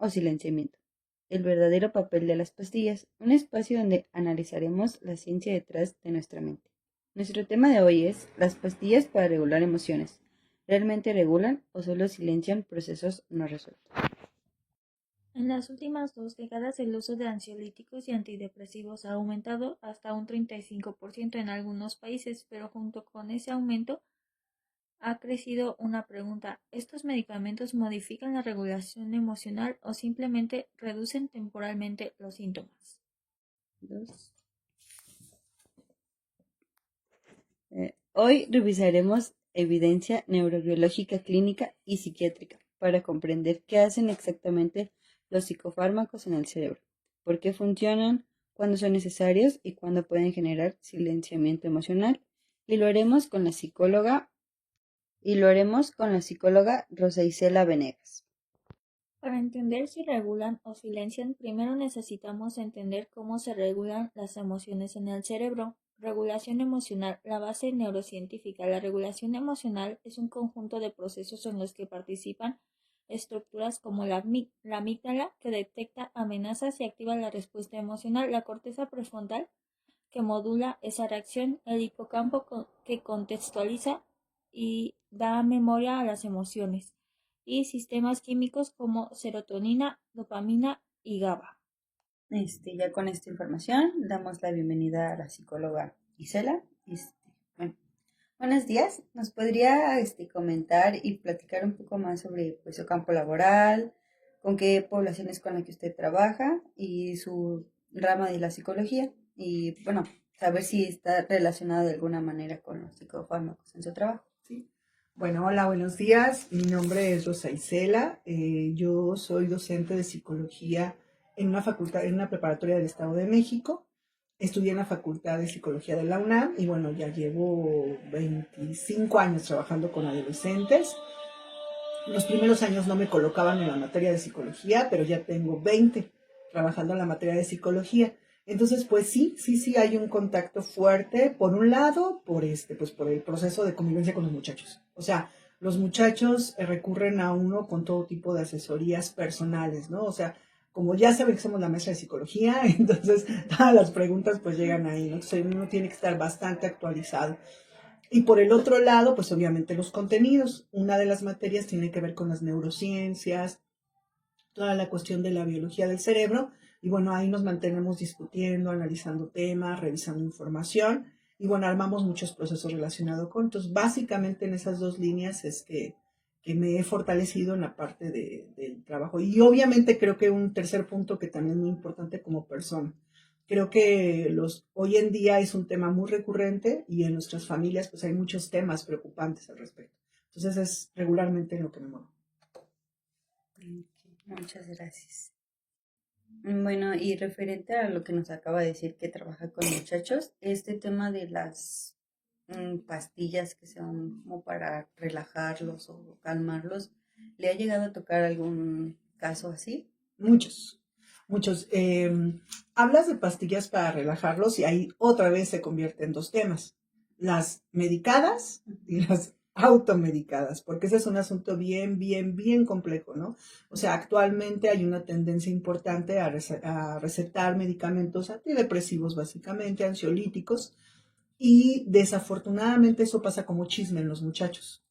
o silenciamiento. El verdadero papel de las pastillas, un espacio donde analizaremos la ciencia detrás de nuestra mente. Nuestro tema de hoy es las pastillas para regular emociones. ¿Realmente regulan o solo silencian procesos no resueltos? En las últimas 2 décadas, el uso de ansiolíticos y antidepresivos ha aumentado hasta un 35% en algunos países, pero junto con ese aumento ha crecido una pregunta: ¿estos medicamentos modifican la regulación emocional o simplemente reducen temporalmente los síntomas? Hoy revisaremos evidencia neurobiológica clínica y psiquiátrica para comprender qué hacen exactamente los psicofármacos en el cerebro, por qué funcionan, cuándo son necesarios y cuándo pueden generar silenciamiento emocional. Y lo haremos con la psicóloga Rosa Isela Venegas. Para entender si regulan o silencian, primero necesitamos entender cómo se regulan las emociones en el cerebro. Regulación emocional, la base neurocientífica. La regulación emocional es un conjunto de procesos en los que participan estructuras como la amígdala, que detecta amenazas y activa la respuesta emocional, la corteza prefrontal, que modula esa reacción, el hipocampo, que contextualiza y da memoria a las emociones, y sistemas químicos como serotonina, dopamina y GABA. Ya con esta información damos la bienvenida a la psicóloga Isela. Bueno, buenos días. ¿Nos podría comentar y platicar un poco más sobre pues, su campo laboral, con qué poblaciones con las que usted trabaja y su rama de la psicología? Y bueno, saber si está relacionado de alguna manera con los psicofármacos en su trabajo. Sí. Bueno, hola, buenos días. Mi nombre es Rosa Isela. Yo soy docente de psicología en una facultad, en una preparatoria del Estado de México. Estudié en la Facultad de Psicología de la UNAM y bueno, ya llevo 25 años trabajando con adolescentes. Los primeros años no me colocaban en la materia de psicología, pero ya tengo 20 trabajando en la materia de psicología. Entonces, pues sí hay un contacto fuerte, por un lado, pues por el proceso de convivencia con los muchachos. O sea, los muchachos recurren a uno con todo tipo de asesorías personales, ¿no? O sea, como ya saben que somos la maestra de psicología, entonces todas las preguntas pues llegan ahí, ¿no? Entonces uno tiene que estar bastante actualizado. Y por el otro lado, pues obviamente los contenidos. Una de las materias tiene que ver con las neurociencias, toda la cuestión de la biología del cerebro. Y bueno, ahí nos mantenemos discutiendo, analizando temas, revisando información. Y bueno, armamos muchos procesos relacionados con. Entonces, básicamente en esas dos líneas es que me he fortalecido en la parte del trabajo. Y obviamente creo que un tercer punto que también es muy importante como persona. Creo que hoy en día es un tema muy recurrente y en nuestras familias pues hay muchos temas preocupantes al respecto. Entonces es regularmente en lo que me muevo. Muchas gracias. Bueno, y referente a lo que nos acaba de decir que trabaja con muchachos, este tema de las pastillas que son como para relajarlos o calmarlos, ¿le ha llegado a tocar algún caso así? Muchos, muchos. Hablas de pastillas para relajarlos y ahí otra vez se convierte en dos temas: las medicadas y las automedicadas, porque ese es un asunto bien complejo, ¿no? O sea, actualmente hay una tendencia importante a recetar medicamentos antidepresivos, básicamente ansiolíticos, y desafortunadamente eso pasa como chisme en los muchachos.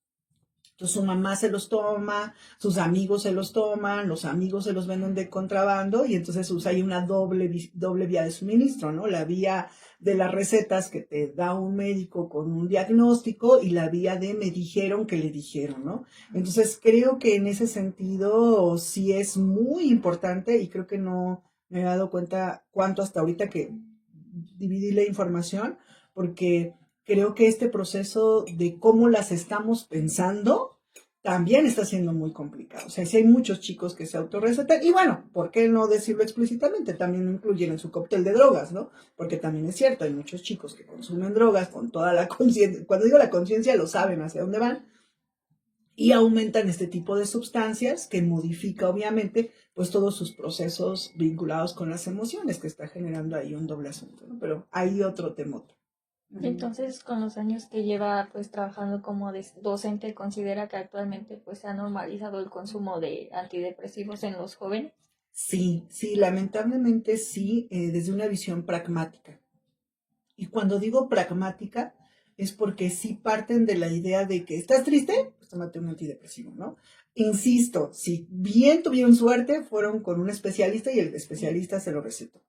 Entonces su mamá se los toma, sus amigos se los toman, los amigos se los venden de contrabando y entonces hay una doble vía de suministro, ¿no? La vía de las recetas que te da un médico con un diagnóstico y la vía de me dijeron que le dijeron, ¿no? Entonces creo que en ese sentido sí es muy importante y creo que no me he dado cuenta cuánto hasta ahorita que dividí la información, porque creo que este proceso de cómo las estamos pensando también está siendo muy complicado. O sea, si hay muchos chicos que se autorrecetan, y bueno, ¿por qué no decirlo explícitamente? También lo incluyen en su cóctel de drogas, ¿no? Porque también es cierto, hay muchos chicos que consumen drogas con toda la conciencia, cuando digo la conciencia lo saben hacia dónde van, y aumentan este tipo de sustancias que modifica obviamente pues todos sus procesos vinculados con las emociones, que está generando ahí un doble asunto, ¿no? Pero hay otro tema. Y entonces, con los años que lleva pues trabajando como docente, ¿considera que actualmente pues se ha normalizado el consumo de antidepresivos en los jóvenes? Sí, sí, lamentablemente sí, desde una visión pragmática. Y cuando digo pragmática, es porque sí parten de la idea de que estás triste, pues tómate un antidepresivo, ¿no? Insisto, si bien tuvieron suerte, fueron con un especialista y el especialista se lo recetó.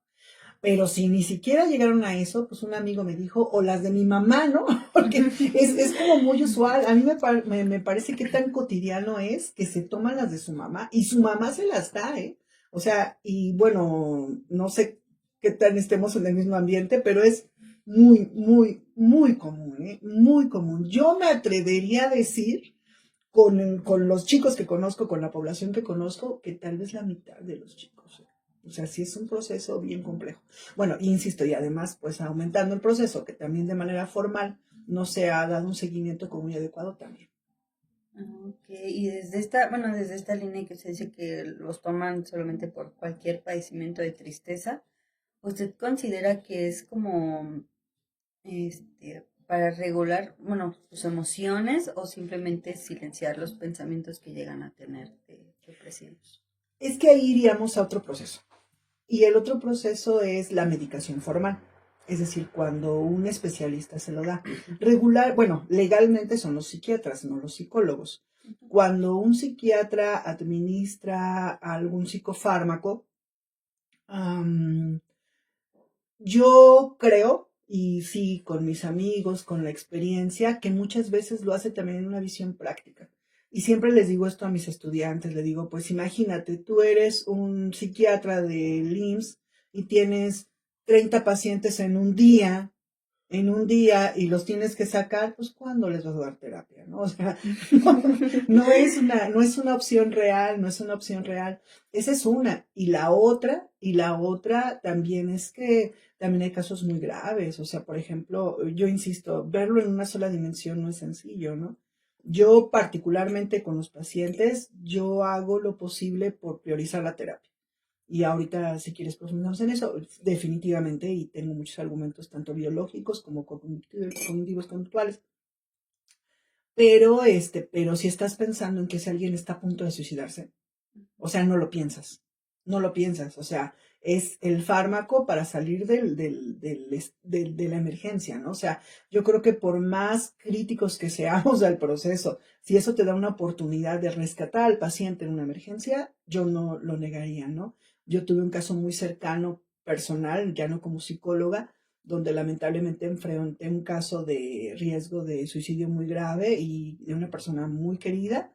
Pero si ni siquiera llegaron a eso, pues un amigo me dijo, o las de mi mamá, ¿no? Porque es como muy usual. A mí me parece que tan cotidiano es que se toman las de su mamá y su mamá se las da, ¿eh? O sea, y bueno, no sé qué tan estemos en el mismo ambiente, pero es muy, muy, muy común, ¿eh? Muy común. Yo me atrevería a decir con los chicos que conozco, con la población que conozco, que tal vez la mitad de los chicos. O sea, sí es un proceso bien complejo. Bueno, insisto, y además, pues aumentando el proceso, que también de manera formal no se ha dado un seguimiento como muy adecuado también. Ok, y desde esta línea que usted dice que los toman solamente por cualquier padecimiento de tristeza, ¿usted considera que es como para regular, bueno, sus emociones o simplemente silenciar los pensamientos que llegan a tener depresivos? Es que ahí iríamos a otro proceso. Y el otro proceso es la medicación formal. Es decir, cuando un especialista se lo da. Regular, bueno, legalmente son los psiquiatras, no los psicólogos. Cuando un psiquiatra administra algún psicofármaco, um, yo creo, y sí, con mis amigos, con la experiencia, que muchas veces lo hace también en una visión práctica. Y siempre les digo esto a mis estudiantes, les digo, pues imagínate, tú eres un psiquiatra de IMSS y tienes 30 pacientes en un día y los tienes que sacar, pues ¿cuándo les vas a dar terapia? ¿No? O sea, no es una opción real, no es una opción real. Esa es una. Y la otra también es que también hay casos muy graves. O sea, por ejemplo, yo insisto, verlo en una sola dimensión no es sencillo, ¿no? Yo particularmente con los pacientes, yo hago lo posible por priorizar la terapia. Y ahorita, si quieres profundizamos en eso, definitivamente, y tengo muchos argumentos, tanto biológicos como cognitivos conductuales. Pero si estás pensando en que si alguien está a punto de suicidarse, o sea, no lo piensas. No lo piensas. O sea, es el fármaco para salir de la emergencia, ¿no? O sea, yo creo que por más críticos que seamos al proceso, si eso te da una oportunidad de rescatar al paciente en una emergencia, yo no lo negaría, ¿no? Yo tuve un caso muy cercano, personal, ya no como psicóloga, donde lamentablemente enfrenté un caso de riesgo de suicidio muy grave y de una persona muy querida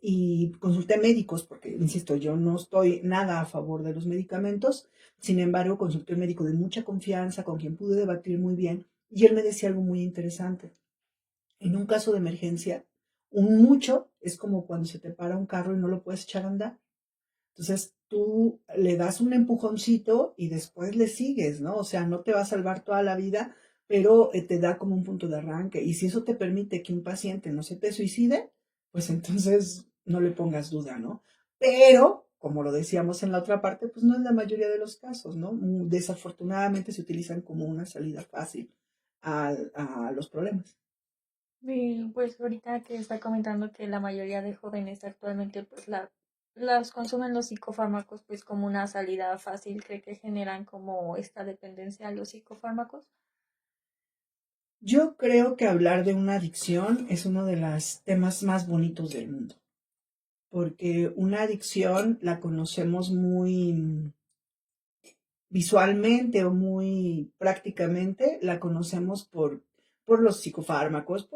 y consulté médicos, porque, insisto, yo no estoy nada a favor de los medicamentos, sin embargo, consulté un médico de mucha confianza, con quien pude debatir muy bien, y él me decía algo muy interesante. En un caso de emergencia, un mucho es como cuando se te para un carro y no lo puedes echar a andar. Entonces, tú le das un empujoncito y después le sigues, ¿no? O sea, no te va a salvar toda la vida, pero te da como un punto de arranque. Y si eso te permite que un paciente no se te suicide, pues entonces no le pongas duda, ¿no? Pero, como lo decíamos en la otra parte, pues no es la mayoría de los casos, ¿no? Desafortunadamente se utilizan como una salida fácil a los problemas. Y pues ahorita que está comentando que la mayoría de jóvenes actualmente pues las consumen los psicofármacos pues como una salida fácil, ¿cree que generan como esta dependencia a los psicofármacos? Yo creo que hablar de una adicción es uno de los temas más bonitos del mundo, porque una adicción la conocemos muy visualmente o muy prácticamente, la conocemos por los psicofármacos,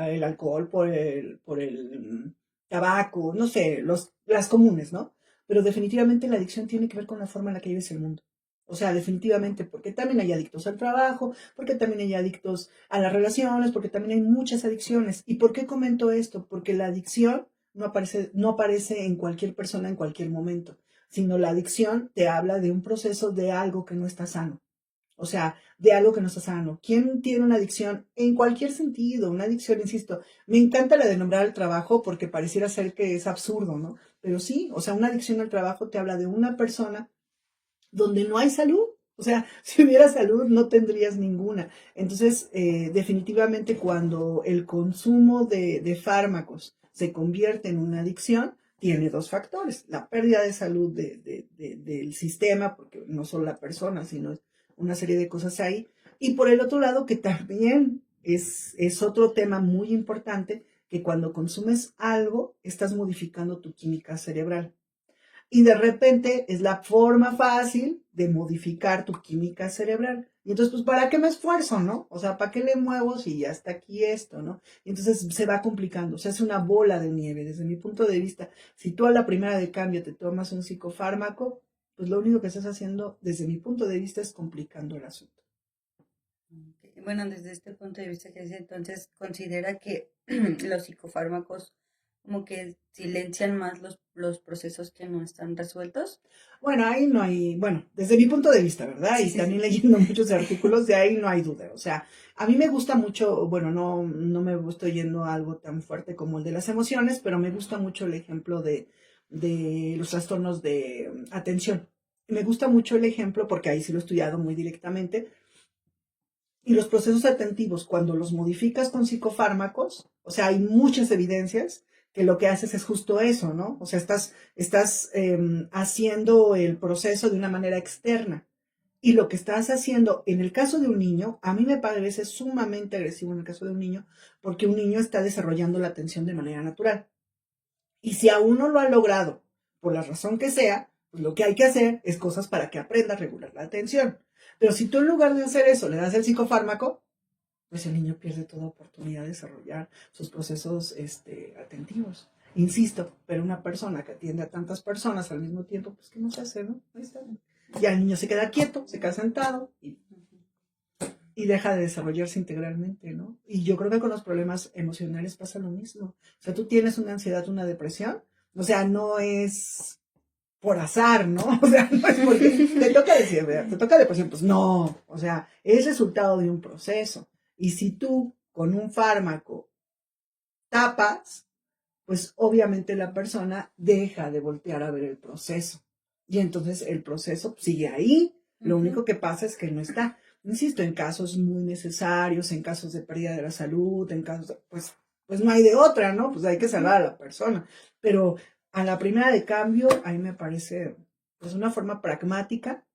el alcohol, por el tabaco, no sé, las comunes, ¿no? Pero definitivamente la adicción tiene que ver con la forma en la que vives el mundo. O sea, definitivamente, porque también hay adictos al trabajo, porque también hay adictos a las relaciones, porque también hay muchas adicciones. ¿Y por qué comento esto? Porque la adicción no aparece en cualquier persona en cualquier momento, sino la adicción te habla de un proceso de algo que no está sano. O sea, de algo que no está sano. ¿Quién tiene una adicción? En cualquier sentido, una adicción, insisto. Me encanta la de nombrar al trabajo porque pareciera ser que es absurdo, ¿no? Pero sí, o sea, una adicción al trabajo te habla de una persona donde no hay salud. O sea, si hubiera salud, no tendrías ninguna. Entonces, definitivamente cuando el consumo de fármacos se convierte en una adicción, tiene dos factores. La pérdida de salud del sistema, porque no solo la persona, sino una serie de cosas ahí. Y por el otro lado, que también es otro tema muy importante, que cuando consumes algo, estás modificando tu química cerebral. Y de repente es la forma fácil de modificar tu química cerebral. Y entonces, pues, ¿para qué me esfuerzo, no? O sea, ¿para qué le muevo si ya está aquí esto, no? Y entonces se va complicando, se hace una bola de nieve. Desde mi punto de vista, si tú a la primera de cambio te tomas un psicofármaco, pues lo único que estás haciendo, desde mi punto de vista, es complicando el asunto. Okay. Bueno, desde este punto de vista que dice, entonces considera que los psicofármacos como que silencian más los procesos que no están resueltos. Bueno, ahí no hay, bueno, desde mi punto de vista, ¿verdad? Sí, Y sí, también sí. leyendo muchos artículos, de ahí no hay duda. O sea, a mí me gusta mucho, bueno, no me estoy yendo a algo tan fuerte como el de las emociones, pero me gusta mucho el ejemplo de los trastornos de atención. Me gusta mucho el ejemplo porque ahí sí lo he estudiado muy directamente. Y los procesos atentivos, cuando los modificas con psicofármacos, o sea, hay muchas evidencias que lo que haces es justo eso, ¿no? O sea, estás haciendo el proceso de una manera externa. Y lo que estás haciendo, en el caso de un niño, a mí me parece sumamente agresivo en el caso de un niño, porque un niño está desarrollando la atención de manera natural. Y si aún no lo ha logrado, por la razón que sea, pues lo que hay que hacer es cosas para que aprenda a regular la atención. Pero si tú en lugar de hacer eso le das el psicofármaco, pues el niño pierde toda oportunidad de desarrollar sus procesos atentivos. Insisto, pero una persona que atiende a tantas personas al mismo tiempo, pues ¿qué no se hace, no? Ahí está. Ya el niño se queda quieto, se queda sentado y deja de desarrollarse integralmente, ¿no? Y yo creo que con los problemas emocionales pasa lo mismo. O sea, tú tienes una ansiedad, una depresión, o sea, no es por azar, ¿no? O sea, no es porque te toca decir, te toca depresión, pues no, o sea, es resultado de un proceso. Y si tú con un fármaco tapas, pues obviamente la persona deja de voltear a ver el proceso. Y entonces el proceso sigue ahí, lo único que pasa es que no está. Insisto, en casos muy necesarios, en casos de pérdida de la salud, en casos, pues no hay de otra, ¿no? Pues hay que salvar a la persona. Pero a la primera de cambio, a mí me parece pues una forma pragmática.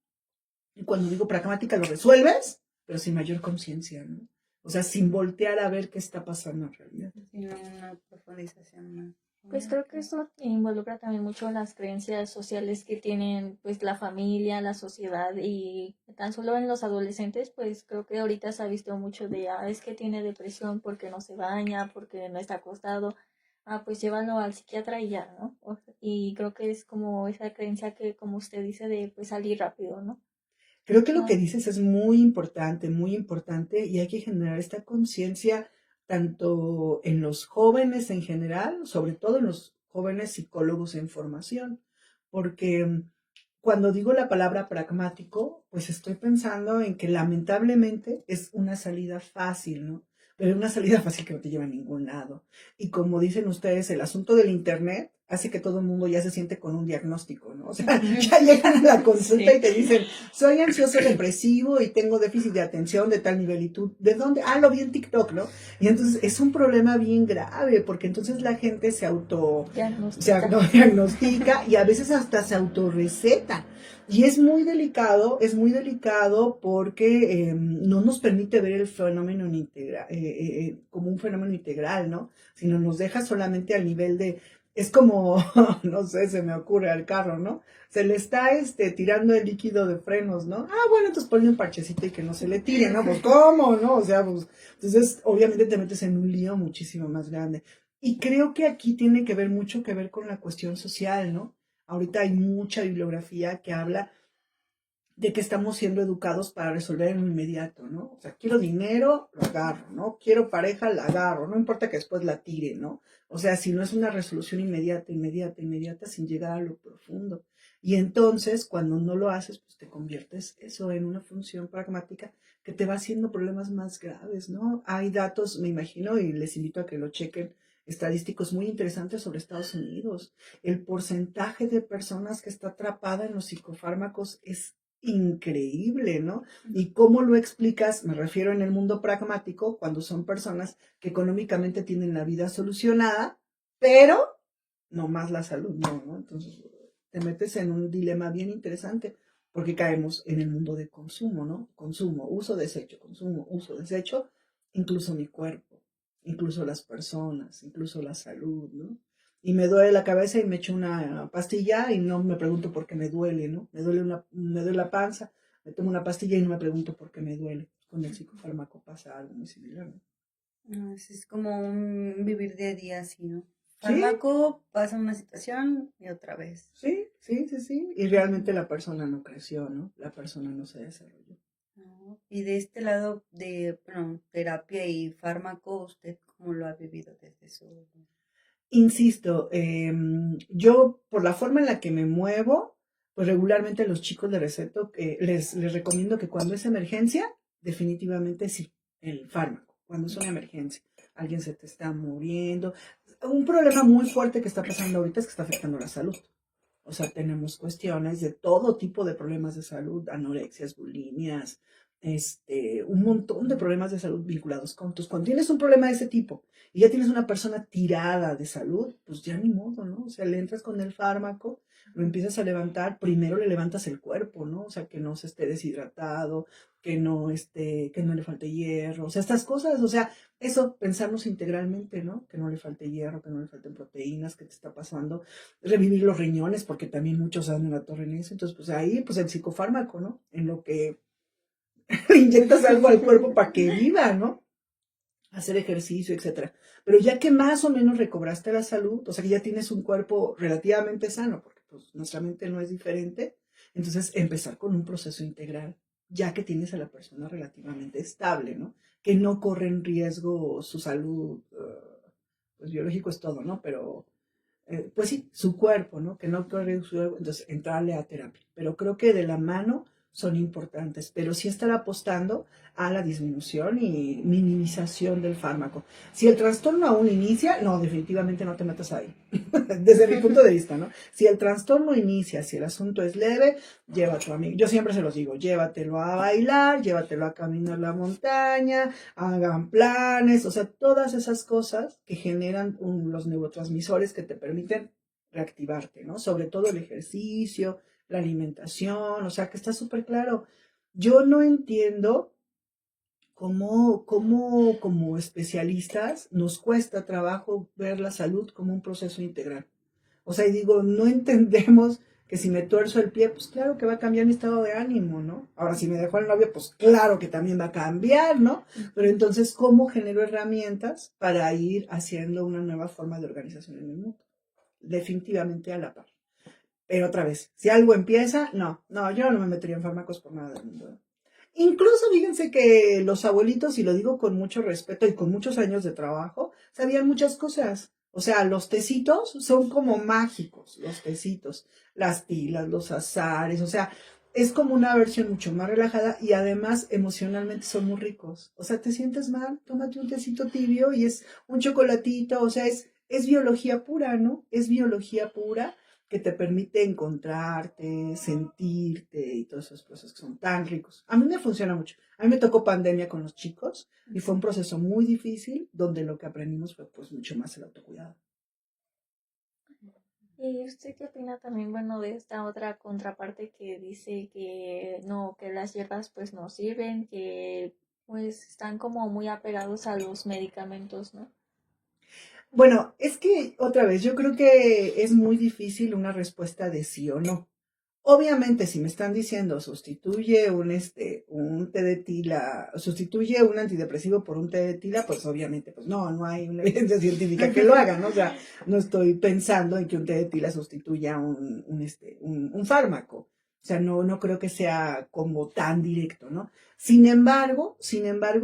Y cuando digo pragmática, lo resuelves, pero sin mayor conciencia, ¿no? O sea, sin voltear a ver qué está pasando en realidad. Sin una profundización más. Pues creo que eso involucra también mucho las creencias sociales que tienen pues la familia, la sociedad y tan solo en los adolescentes pues creo que ahorita se ha visto mucho de es que tiene depresión porque no se baña, porque no está acostado, pues llévalo al psiquiatra y ya, ¿no? Y creo que es como esa creencia que como usted dice de pues salir rápido, ¿no? Creo que lo que dices es muy importante y hay que generar esta conciencia tanto en los jóvenes en general, sobre todo en los jóvenes psicólogos en formación, porque cuando digo la palabra pragmático, pues estoy pensando en que lamentablemente es una salida fácil, ¿no? Pero una salida fácil que no te lleva a ningún lado. Y como dicen ustedes, el asunto del Internet hace que todo el mundo ya se siente con un diagnóstico, ¿no? O sea, ya llegan a la consulta y te dicen, soy ansioso depresivo y tengo déficit de atención de tal nivel. ¿Y tú de dónde? Lo vi en TikTok, ¿no? Y entonces es un problema bien grave porque entonces la gente se diagnostica y a veces hasta se autorreceta. Y es muy delicado porque no nos permite ver el fenómeno como un fenómeno integral, ¿no? Sino nos deja solamente al nivel de, es como, no sé, se me ocurre al carro, ¿no? Se le está tirando el líquido de frenos, ¿no? Bueno, entonces ponle un parchecito y que no se le tire, ¿no? Pues, ¿cómo, no? O sea, pues, entonces, obviamente te metes en un lío muchísimo más grande. Y creo que aquí tiene que ver mucho que ver con la cuestión social, ¿no? Ahorita hay mucha bibliografía que habla de que estamos siendo educados para resolver en lo inmediato, ¿no? O sea, quiero dinero, lo agarro, ¿no? Quiero pareja, la agarro, no importa que después la tire, ¿no? O sea, si no es una resolución inmediata, sin llegar a lo profundo. Y entonces, cuando no lo haces, pues te conviertes eso en una función pragmática que te va haciendo problemas más graves, ¿no? Hay datos, me imagino, y les invito a que lo chequen, estadísticos muy interesantes sobre Estados Unidos. El porcentaje de personas que está atrapada en los psicofármacos es increíble, ¿no? ¿Y cómo lo explicas? Me refiero en el mundo pragmático, cuando son personas que económicamente tienen la vida solucionada, pero no más la salud, ¿no? Entonces te metes en un dilema bien interesante, porque caemos en el mundo de consumo, ¿no? Consumo, uso, desecho, consumo, uso, desecho, incluso mi cuerpo, incluso las personas, incluso la salud, ¿no? Y me duele la cabeza y me echo una pastilla y no me pregunto por qué me duele, ¿no? Me duele la panza, me tomo una pastilla y no me pregunto por qué me duele. Con el psicofármaco pasa algo muy similar, ¿no? No, es como un vivir día a día así, ¿no? Sí, Fármaco, pasa una situación y otra vez. sí, sí, sí, sí. Y realmente la persona no creció, ¿no? La persona no se desarrolló. ¿No? Y de este lado de, bueno, terapia y fármaco, ¿usted cómo lo ha vivido desde su... Insisto, yo por la forma en la que me muevo, pues regularmente a los chicos les receto, les recomiendo que cuando es emergencia, definitivamente sí, el fármaco, cuando es una emergencia, alguien se te está muriendo. Un problema muy fuerte que está pasando ahorita es que está afectando la salud. O sea, tenemos cuestiones de todo tipo de problemas de salud, anorexias, bulimias, un montón de problemas de salud vinculados con tus. Cuando tienes un problema de ese tipo y ya tienes una persona tirada de salud, pues ya ni modo, ¿no? O sea, le entras con el fármaco, lo empiezas a levantar, primero le levantas el cuerpo, ¿no? O sea, que no se esté deshidratado, que no le falte hierro, o sea, estas cosas, o sea, eso, pensarnos integralmente, ¿no? Que no le falte hierro, que no le falten proteínas, que te está pasando, revivir los riñones, porque también muchos dan en la torre en eso. Entonces, pues ahí, pues el psicofármaco, ¿no? En lo que inyectas algo al cuerpo para que viva, ¿no? Hacer ejercicio, etcétera. Pero ya que más o menos recobraste la salud, o sea que ya tienes un cuerpo relativamente sano, porque pues nuestra mente no es diferente, entonces empezar con un proceso integral, ya que tienes a la persona relativamente estable, ¿no? Que no corre en riesgo su salud, pues biológico es todo, ¿no? Pero pues sí, su cuerpo, ¿no? Que no corre su cuerpo, entonces entrarle a terapia. Pero creo que de la mano son importantes, pero sí estar apostando a la disminución y minimización del fármaco. Si el trastorno aún inicia, no, definitivamente no te metas ahí, desde mi punto de vista, ¿no? Si el trastorno inicia, si el asunto es leve, lleva a tu amigo, yo siempre se los digo, llévatelo a bailar, llévatelo a caminar la montaña, hagan planes, o sea, todas esas cosas que generan los neurotransmisores que te permiten reactivarte, ¿no? Sobre todo el ejercicio, la alimentación, o sea, que está súper claro. Yo no entiendo cómo como especialistas nos cuesta trabajo ver la salud como un proceso integral. O sea, y digo, no entendemos que si me tuerzo el pie, pues claro que va a cambiar mi estado de ánimo, ¿no? Ahora, si me dejó el novio, pues claro que también va a cambiar, ¿no? Pero entonces, ¿cómo genero herramientas para ir haciendo una nueva forma de organización en el mundo? Definitivamente a la par. Pero otra vez, si algo empieza, no, yo no me metería en fármacos por nada del mundo. Incluso fíjense que los abuelitos, y lo digo con mucho respeto y con muchos años de trabajo, sabían muchas cosas. O sea, los tecitos son como mágicos, los tecitos, las tilas, los azares, o sea, es como una versión mucho más relajada y además emocionalmente son muy ricos. O sea, te sientes mal, tómate un tecito tibio y es un chocolatito, o sea, es biología pura, ¿no? Es biología pura que te permite encontrarte, sentirte y todos esos procesos que son tan ricos. A mí me funciona mucho. A mí me tocó pandemia con los chicos y fue un proceso muy difícil donde lo que aprendimos fue pues mucho más el autocuidado. ¿Y usted qué opina también, bueno, de esta otra contraparte que dice que no, que las hierbas pues no sirven, que pues están como muy apegados a los medicamentos, ¿no? Bueno, es que otra vez, yo creo que es muy difícil una respuesta de sí o no. Obviamente, si me están diciendo sustituye un té de tila, sustituye un antidepresivo por un té de tila, pues obviamente, pues no hay una evidencia científica que lo haga, ¿no? O sea, no estoy pensando en que un té de tila sustituya un fármaco. O sea, no creo que sea como tan directo, ¿no? Sin embargo,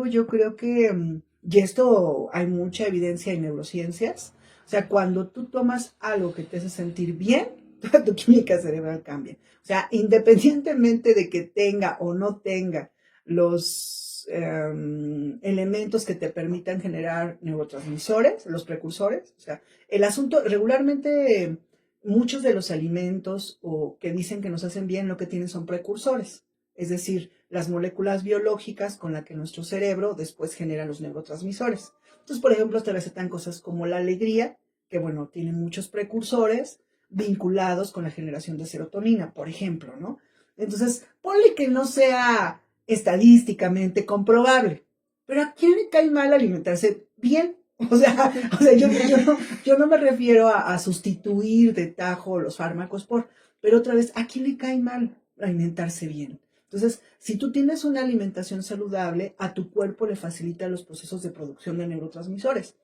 yo creo que, y esto hay mucha evidencia en neurociencias, o sea, cuando tú tomas algo que te hace sentir bien, toda tu química cerebral cambia. O sea, independientemente de que tenga o no tenga los elementos que te permitan generar neurotransmisores, los precursores, o sea, el asunto, regularmente muchos de los alimentos o que dicen que nos hacen bien lo que tienen son precursores. es decir, las moléculas biológicas con las que nuestro cerebro después genera los neurotransmisores. Entonces, por ejemplo, te recetan cosas como la alegría, que bueno, tiene muchos precursores vinculados con la generación de serotonina, por ejemplo, ¿no? Entonces, ponle que no sea estadísticamente comprobable, pero ¿a quién le cae mal alimentarse bien? Yo no me refiero a sustituir de tajo los fármacos pero otra vez, ¿a quién le cae mal alimentarse bien? Entonces, si tú tienes una alimentación saludable, a tu cuerpo le facilita los procesos de producción de neurotransmisores.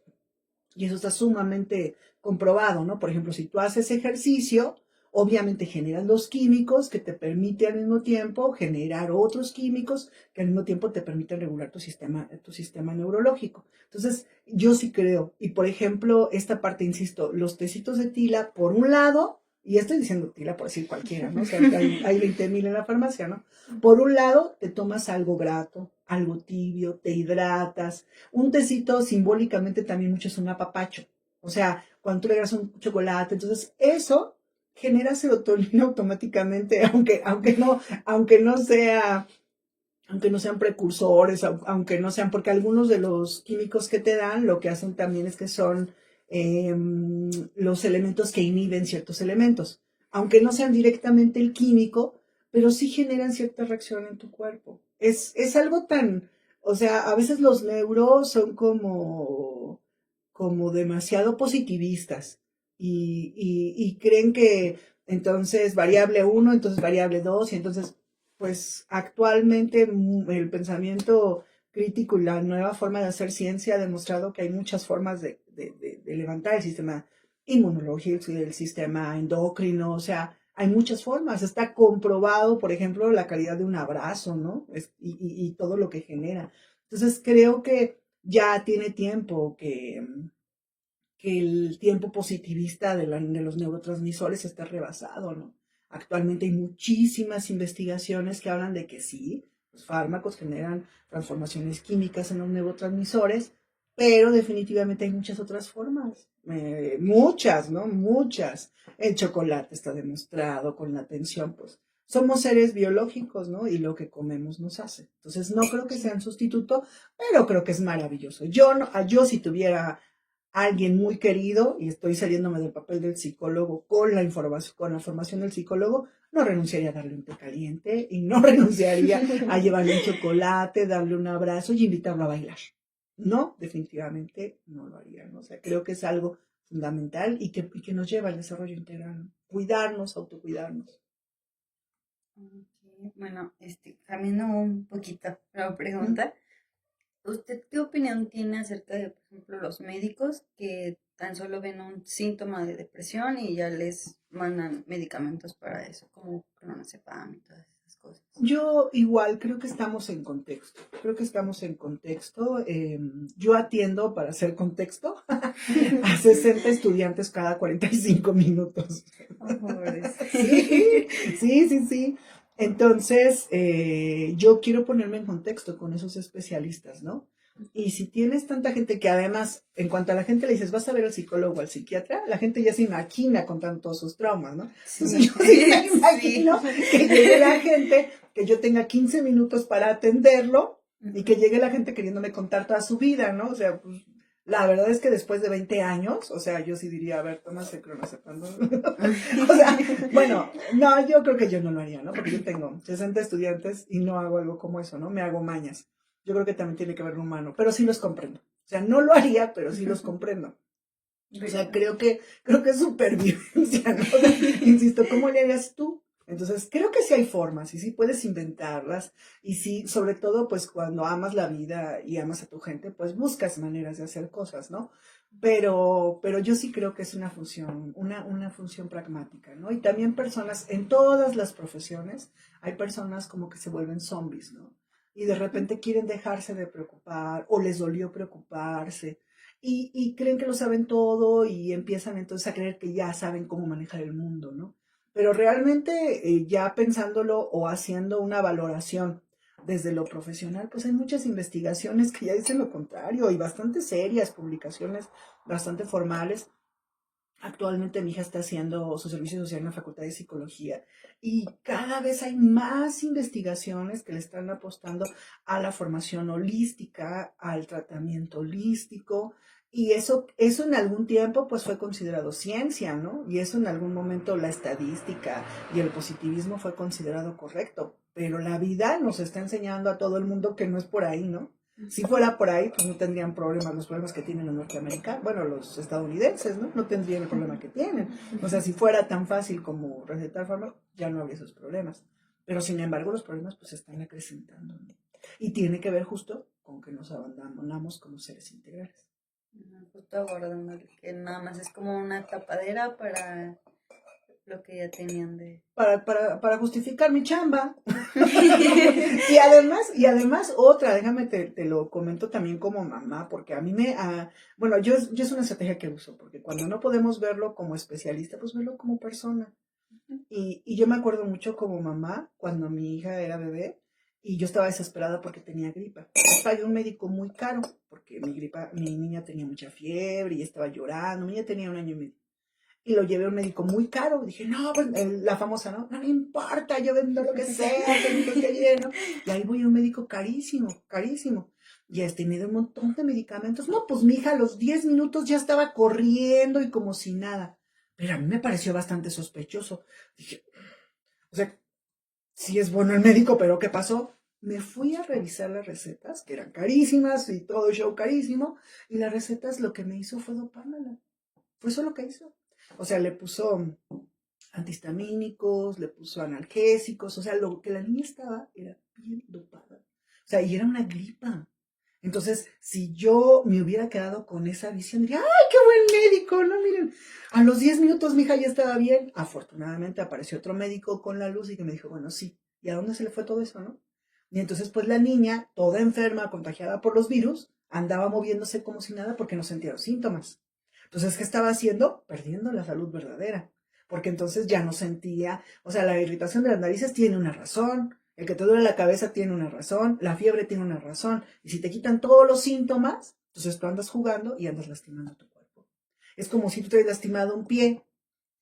Y eso está sumamente comprobado, ¿no? Por ejemplo, si tú haces ejercicio, obviamente generas los químicos que te permiten al mismo tiempo generar otros químicos que al mismo tiempo te permiten regular tu sistema neurológico. Entonces, yo sí creo. Y por ejemplo, esta parte, insisto, los tecitos de tila, por un lado, y estoy diciendo tila por decir cualquiera, ¿no? O sea, hay 20,000 en la farmacia, ¿no? Por un lado, te tomas algo grato, algo tibio, te hidratas. Un tecito simbólicamente también mucho es un apapacho. O sea, cuando tú le das un chocolate, entonces eso genera serotonina automáticamente, aunque no sea, aunque no sean precursores, aunque no sean, porque algunos de los químicos que te dan, lo que hacen también es que son los elementos que inhiben ciertos elementos, aunque no sean directamente el químico, pero sí generan cierta reacción en tu cuerpo. Es algo tan, o sea, a veces los neuros son como demasiado positivistas y creen que entonces variable 1, entonces variable 2 y entonces pues actualmente el pensamiento crítico y la nueva forma de hacer ciencia ha demostrado que hay muchas formas de levantar el sistema inmunológico y el sistema endocrino, o sea, hay muchas formas. Está comprobado, por ejemplo, la calidad de un abrazo, ¿no? Y todo lo que genera. Entonces, creo que ya tiene tiempo que el tiempo positivista de los neurotransmisores está rebasado, ¿no? Actualmente hay muchísimas investigaciones que hablan de que sí, los fármacos generan transformaciones químicas en los neurotransmisores, pero definitivamente hay muchas otras formas, muchas, ¿no? Muchas. El chocolate está demostrado con la atención, pues somos seres biológicos, ¿no? Y lo que comemos nos hace. Entonces no creo que sea un sustituto, pero creo que es maravilloso. Yo si tuviera alguien muy querido y estoy saliéndome del papel del psicólogo con la información, con la formación del psicólogo, no renunciaría a darle un té caliente y no renunciaría a llevarle un chocolate, darle un abrazo y invitarlo a bailar. No, definitivamente no lo haría, ¿no? O sea, creo que es algo fundamental y que nos lleva al desarrollo integral, ¿no? Cuidarnos, autocuidarnos. Okay. Bueno, cambiando un poquito la pregunta, ¿usted qué opinión tiene acerca de, por ejemplo, los médicos que tan solo ven un síntoma de depresión y ya les mandan medicamentos para eso, como clonazepam y todas esas cosas? Yo igual creo que estamos en contexto. Creo que estamos en contexto. Yo atiendo, para hacer contexto, a 60 estudiantes cada 45 minutos. Sí. Entonces, yo quiero ponerme en contexto con esos especialistas, ¿no? Y si tienes tanta gente que además, en cuanto a la gente le dices, vas a ver al psicólogo o al psiquiatra, la gente ya se imagina contando todos sus traumas, ¿no? Entonces yo sí me imagino que llegue la gente, que yo tenga 15 minutos para atenderlo y que llegue la gente queriéndome contar toda su vida, ¿no? O sea, pues la verdad es que después de 20 años, o sea, yo sí diría, a ver, tómase clonazepam. O sea, bueno, no, yo creo que yo no lo haría, ¿no? Porque yo tengo 60 estudiantes y no hago algo como eso, ¿no? Me hago mañas. Yo creo que también tiene que ver un humano, pero sí los comprendo. O sea, no lo haría, pero sí los comprendo. O sea, creo que es supervivencia, ¿no? O sea, insisto, ¿cómo le harías tú? Entonces, creo que sí hay formas y sí puedes inventarlas y sí, sobre todo, pues cuando amas la vida y amas a tu gente, pues buscas maneras de hacer cosas, ¿no? Pero yo sí creo que es una función pragmática, ¿no? Y también personas, en todas las profesiones, hay personas como que se vuelven zombies, ¿no? Y de repente quieren dejarse de preocupar o les dolió preocuparse y creen que lo saben todo y empiezan entonces a creer que ya saben cómo manejar el mundo, ¿no? Pero realmente ya pensándolo o haciendo una valoración desde lo profesional, pues hay muchas investigaciones que ya dicen lo contrario y bastante serias, publicaciones bastante formales. Actualmente mi hija está haciendo su servicio social en la Facultad de Psicología y cada vez hay más investigaciones que le están apostando a la formación holística, al tratamiento holístico, y eso en algún tiempo pues fue considerado ciencia, ¿no? Y eso en algún momento la estadística y el positivismo fue considerado correcto, pero la vida nos está enseñando a todo el mundo que no es por ahí, ¿no? Si fuera por ahí, pues no tendrían problemas, los problemas que tienen los norteamericanos, bueno, los estadounidenses, ¿no? No tendrían el problema que tienen. O sea, si fuera tan fácil como recetar fármacos, ya no habría esos problemas. Pero sin embargo, los problemas pues se están acrecentando, ¿no? Y tiene que ver justo con que nos abandonamos como seres integrales. Justo abordando que nada más es como una tapadera para lo que ya tenían de... Para justificar mi chamba. y además otra, déjame te lo comento también como mamá, porque a mí bueno, yo es una estrategia que uso, porque cuando no podemos verlo como especialista, pues verlo como persona. Y yo me acuerdo mucho como mamá, cuando mi hija era bebé, y yo estaba desesperada porque tenía gripa. Pagué un médico muy caro, porque mi niña tenía mucha fiebre y estaba llorando, mi niña tenía 1 año y medio. Y lo llevé a un médico muy caro. Dije, no, pues la famosa, ¿no? No me importa, yo vendo lo que sea, que lleno. Y ahí voy a un médico carísimo, carísimo. Y me dio un montón de medicamentos. No, pues mi hija a los 10 minutos ya estaba corriendo y como si nada. Pero a mí me pareció bastante sospechoso. Dije, o sea, sí es bueno el médico, pero ¿qué pasó? Me fui a revisar las recetas, que eran carísimas y todo el show carísimo. Y las recetas lo que me hizo fue dopármela. Fue eso lo que hizo. O sea, le puso antihistamínicos, le puso analgésicos, o sea, lo que la niña estaba era bien dopada. O sea, y era una gripa. Entonces, si yo me hubiera quedado con esa visión, diría, ¡ay, qué buen médico! No, miren, a los 10 minutos mi hija ya estaba bien. Afortunadamente apareció otro médico con la luz y que me dijo, bueno, sí, ¿y a dónde se le fue todo eso, no? Y entonces, pues la niña, toda enferma, contagiada por los virus, andaba moviéndose como si nada porque no sentía los síntomas. Entonces, ¿qué estaba haciendo? Perdiendo la salud verdadera. Porque entonces ya no sentía, o sea, la irritación de las narices tiene una razón, el que te duele la cabeza tiene una razón, la fiebre tiene una razón. Y si te quitan todos los síntomas, entonces tú andas jugando y andas lastimando tu cuerpo. Es como si tú te has lastimado un pie.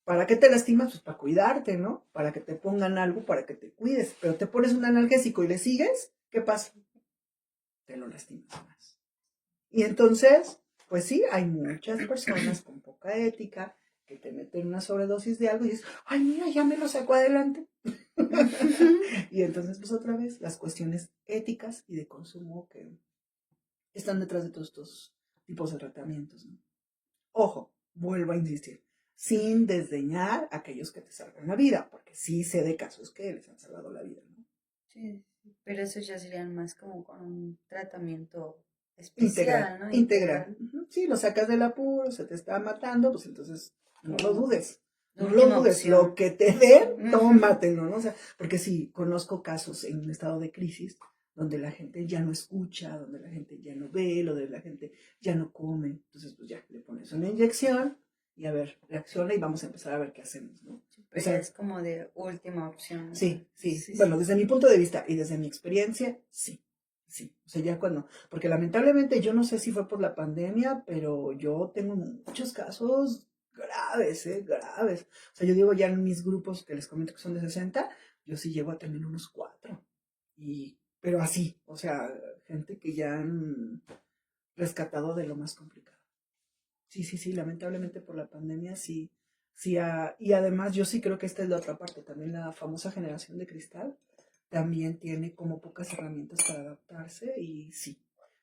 ¿Para qué te lastimas? Pues para cuidarte, ¿no? Para que te pongan algo, para que te cuides. Pero te pones un analgésico y le sigues, ¿qué pasa? Te lo lastimas más. Y entonces, pues sí, hay muchas personas con poca ética que te meten una sobredosis de algo y dices, ay, mira, ya me lo saco adelante. Y entonces, pues otra vez, las cuestiones éticas y de consumo que están detrás de todos estos tipos de tratamientos, ¿no? Ojo, vuelvo a insistir, sin desdeñar a aquellos que te salvan la vida, porque sí sé de casos que les han salvado la vida, ¿no? Sí, pero esos ya serían más como con un tratamiento Integral, especial, ¿no? integral. Sí, lo sacas del apuro, se te está matando, pues entonces no lo dudes. No lo Última dudes, opción. lo que te den, tómatelo, ¿no? O sea, porque sí, conozco casos en un estado de crisis donde la gente ya no escucha, donde la gente ya no ve, donde la gente ya no come. Entonces, pues ya, le pones una inyección y a ver, reacciona y vamos a empezar a ver qué hacemos, ¿no? Pero O sea, es como de última opción, ¿no? sí. Sí, Bueno, sí. desde mi punto de vista y desde mi experiencia, sí. Sí, o sea, ya cuando, porque lamentablemente yo no sé si fue por la pandemia, pero yo tengo muchos casos graves, graves. O sea, yo digo ya en mis grupos que les comento que son de 60, yo sí llego a tener unos 4. Pero así, o sea, gente que ya han rescatado de lo más complicado. Sí, lamentablemente por la pandemia sí, y además yo sí creo que esta es la otra parte, también la famosa generación de cristal también tiene como pocas herramientas para adaptarse y sí.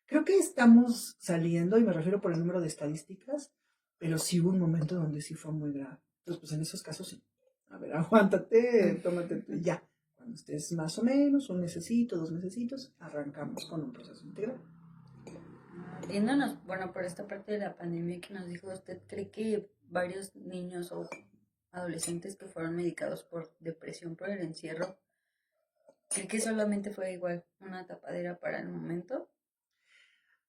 Creo que estamos saliendo, y me refiero por el número de estadísticas, pero sí hubo un momento donde sí fue muy grave. Entonces, pues en esos casos sí. A ver, aguántate, tómate, ya. Cuando estés más o menos, 1 mesecito, 2 mesecitos, arrancamos con un proceso integral. Viéndonos, bueno, por esta parte de la pandemia que nos dijo, ¿usted cree que varios niños o adolescentes que fueron medicados por depresión por el encierro, cree que solamente fue igual una tapadera para el momento?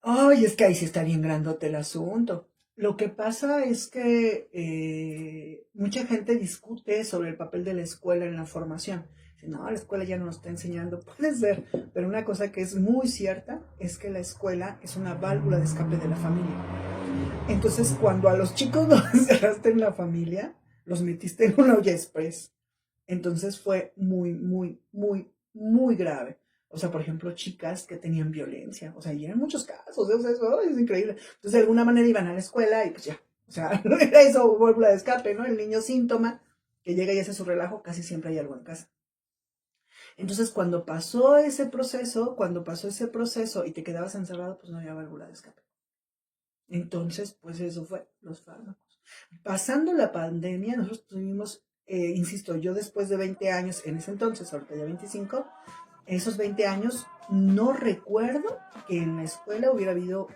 Ay, es que ahí sí está bien grandote el asunto. Lo que pasa es que mucha gente discute sobre el papel de la escuela en la formación. No, la escuela ya no nos está enseñando, puede ser, pero una cosa que es muy cierta es que la escuela es una válvula de escape de la familia. Entonces, cuando a los chicos los encerraste en la familia, los metiste en una olla express. Entonces fue muy, muy, muy, muy grave. O sea, por ejemplo, chicas que tenían violencia. O sea, y eran muchos casos. O sea, eso es increíble. Entonces, de alguna manera iban a la escuela y pues ya. O sea, no era eso, válvula de escape, ¿no? El niño síntoma que llega y hace su relajo, casi siempre hay algo en casa. Entonces, cuando pasó ese proceso y te quedabas encerrado, pues no había válvula de escape. Entonces, pues eso fue los fármacos. Pasando la pandemia, nosotros tuvimos, insisto, yo después de 20 años, en ese entonces, ahorita ya 25, esos 20 años, no recuerdo que en la escuela hubiera habido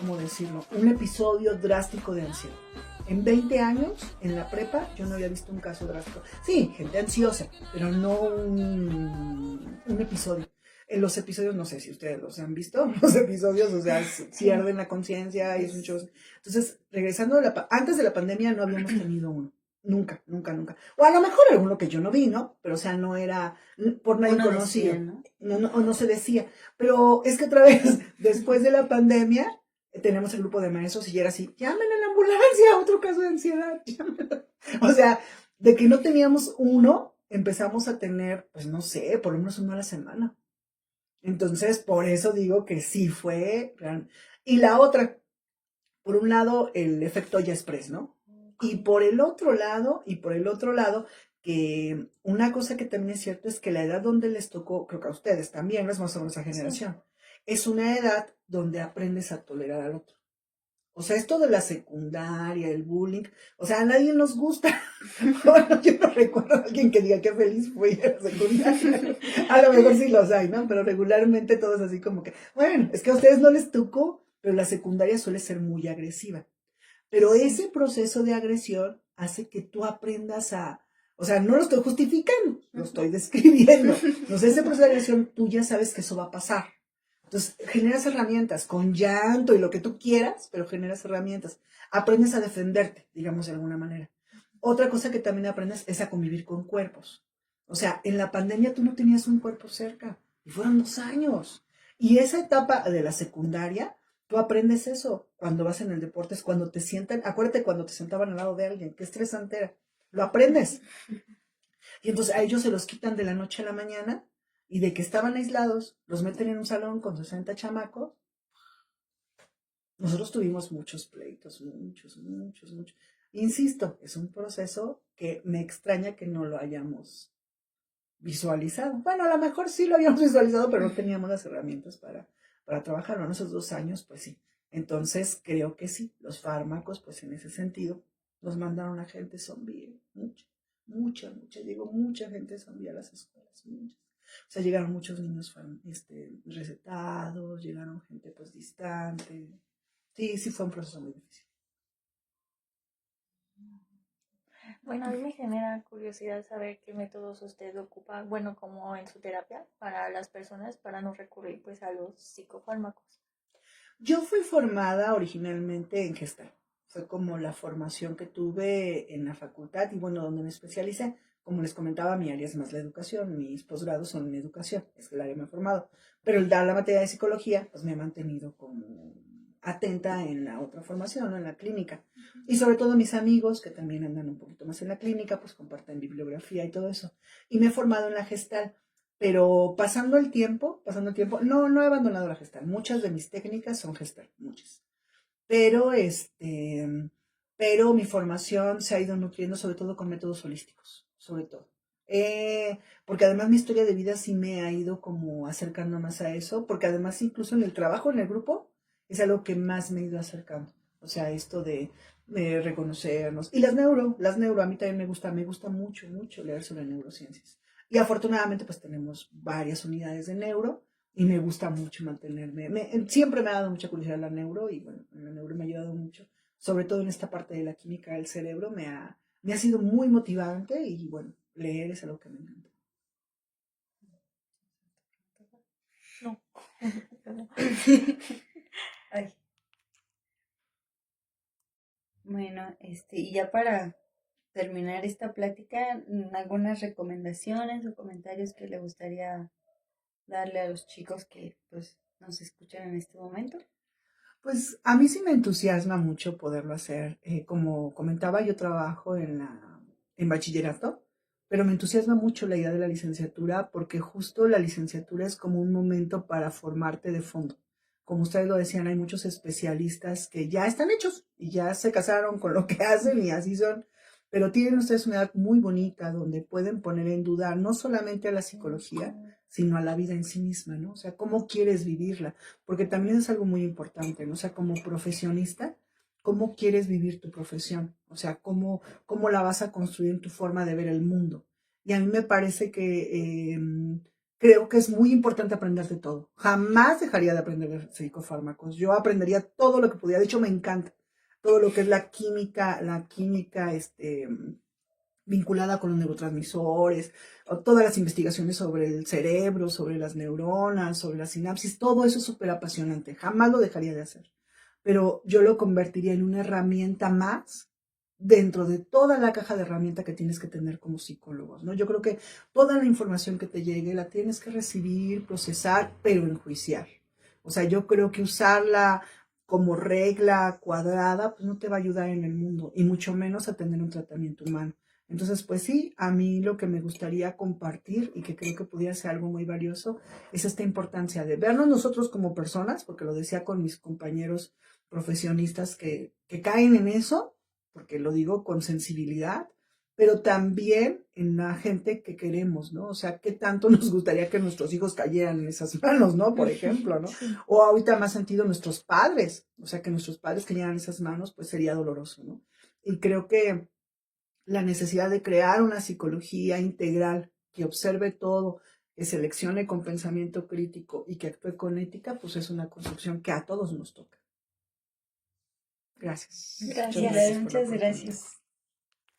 ¿cómo decirlo? Un episodio drástico de ansiedad. En 20 años, en la prepa, yo no había visto un caso drástico. Sí, gente ansiosa, pero no un episodio. En los episodios, no sé si ustedes los han visto, los episodios, o sea, pierden la conciencia y es un show. Entonces, regresando antes de la pandemia no habíamos tenido uno. Nunca, nunca, nunca. O a lo mejor alguno que yo no vi, ¿no? Pero, o sea, no era por nadie Uno conocido. decía, ¿no? No se decía. Pero es que otra vez, después de la pandemia, tenemos el grupo de maestros y ya era así, llamen a la ambulancia, otro caso de ansiedad. O sea, de que no teníamos uno, empezamos a tener, pues no sé, por lo menos uno a la semana. Entonces, por eso digo que sí fue gran. Y la otra, por un lado, el efecto ya express, ¿no? Y por el otro lado, que una cosa que también es cierto es que la edad donde les tocó, creo que a ustedes también, no es más o menos esa generación, es una edad donde aprendes a tolerar al otro. O sea, esto de la secundaria, el bullying, o sea, a nadie nos gusta. Bueno, yo no recuerdo a alguien que diga qué feliz fui a la secundaria. A lo mejor sí los hay, ¿no? Pero regularmente todos así como que, bueno, es que a ustedes no les tocó, pero la secundaria suele ser muy agresiva. Pero ese proceso de agresión hace que tú aprendas o sea, no lo estoy justificando, lo estoy describiendo. Entonces, ese proceso de agresión, tú ya sabes que eso va a pasar. Entonces, generas herramientas con llanto y lo que tú quieras, pero generas herramientas. Aprendes a defenderte, digamos de alguna manera. Otra cosa que también aprendes es a convivir con cuerpos. O sea, en la pandemia tú no tenías un cuerpo cerca y fueron 2 años. Y esa etapa de la secundaria, tú aprendes eso cuando vas en el deporte, es cuando te sientan, acuérdate cuando te sentaban al lado de alguien, qué estresante era. Lo aprendes. Y entonces a ellos se los quitan de la noche a la mañana y de que estaban aislados, los meten en un salón con 60 chamacos. Nosotros tuvimos muchos pleitos, muchos. Insisto, es un proceso que me extraña que no lo hayamos visualizado. Bueno, a lo mejor sí lo habíamos visualizado, pero no teníamos las herramientas para trabajarlo. En esos 2 años, pues sí. Entonces, creo que sí, los fármacos, pues en ese sentido, nos mandaron a gente zombie, digo, mucha gente zombie a las escuelas, muchas. O sea, llegaron muchos niños recetados, llegaron gente pues distante. Sí, fue un proceso muy difícil. Bueno, a mí me genera curiosidad saber qué métodos usted ocupa, bueno, como en su terapia, para las personas, para no recurrir pues a los psicofármacos. Yo fui formada originalmente en Gestalt. Fue como la formación que tuve en la facultad y bueno, donde me especialicé. Como les comentaba, mi área es más la educación, mis posgrados son en educación, es el área que me he formado. Pero el dar la materia de psicología, pues me ha mantenido como atenta en la otra formación, ¿no? En la clínica. Y sobre todo mis amigos, que también andan un poquito más en la clínica, pues comparten bibliografía y todo eso. Y me he formado en la Gestalt. Pero pasando el tiempo, no he abandonado la Gestalt. Muchas de mis técnicas son Gestalt, muchas. Pero pero mi formación se ha ido nutriendo sobre todo con métodos holísticos, sobre todo. Porque además mi historia de vida sí me ha ido como acercando más a eso, porque además incluso en el trabajo, en el grupo, es algo que más me he ido acercando. O sea, esto de reconocernos. Y las neuro, a mí también me gusta mucho, mucho leer sobre neurociencias. Y afortunadamente pues tenemos varias unidades de neuro y me gusta mucho mantenerme. Siempre me ha dado mucha curiosidad la neuro y bueno, la neuro me ha ayudado mucho, sobre todo en esta parte de la química del cerebro, me ha sido muy motivante y bueno, leer es algo que me encanta. No. Ay. Bueno, y ya para terminar esta plática, algunas recomendaciones o comentarios que le gustaría darle a los chicos que pues nos escuchan en este momento. Pues a mí sí me entusiasma mucho poderlo hacer. Como comentaba, yo trabajo en bachillerato, pero me entusiasma mucho la idea de la licenciatura porque justo la licenciatura es como un momento para formarte de fondo. Como ustedes lo decían, hay muchos especialistas que ya están hechos y ya se casaron con lo que hacen y así son, pero tienen ustedes una edad muy bonita donde pueden poner en duda no solamente a la psicología, sino a la vida en sí misma, ¿no? O sea, ¿cómo quieres vivirla? Porque también es algo muy importante, ¿no? O sea, como profesionista, ¿cómo quieres vivir tu profesión? O sea, ¿cómo la vas a construir en tu forma de ver el mundo? Y a mí me parece que creo que es muy importante aprender de todo. Jamás dejaría de aprender de psicofármacos. Yo aprendería todo lo que pudiera. De hecho, me encanta todo lo que es la química, vinculada con los neurotransmisores, o todas las investigaciones sobre el cerebro, sobre las neuronas, sobre la sinapsis, todo eso es súper apasionante. Jamás lo dejaría de hacer. Pero yo lo convertiría en una herramienta más dentro de toda la caja de herramientas que tienes que tener como psicólogos, ¿no? Yo creo que toda la información que te llegue la tienes que recibir, procesar, pero enjuiciar. O sea, yo creo que usarla como regla cuadrada, pues no te va a ayudar en el mundo, y mucho menos a tener un tratamiento humano. Entonces, pues sí, a mí lo que me gustaría compartir y que creo que pudiera ser algo muy valioso es esta importancia de vernos nosotros como personas, porque lo decía con mis compañeros profesionistas que caen en eso, porque lo digo con sensibilidad, pero también en la gente que queremos, ¿no? O sea, ¿qué tanto nos gustaría que nuestros hijos cayeran en esas manos, ¿no? Por ejemplo, ¿no? Sí. O ahorita más sentido nuestros padres, o sea, que nuestros padres cayeran en esas manos, pues sería doloroso, ¿no? Y creo que la necesidad de crear una psicología integral que observe todo, que seleccione con pensamiento crítico y que actúe con ética, pues es una construcción que a todos nos toca. Gracias. Gracias. Muchas gracias.